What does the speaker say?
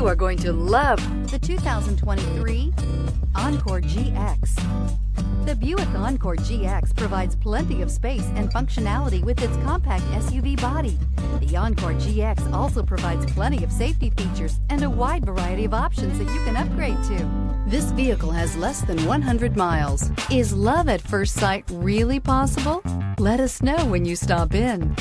You are going to love the 2023 Encore GX. The Buick Encore GX provides plenty of space and functionality with its compact SUV body. The Encore GX also provides plenty of safety features and a wide variety of options that you can upgrade to. This vehicle has less than 100 miles. Is love at first sight really possible? Let us know when you stop in.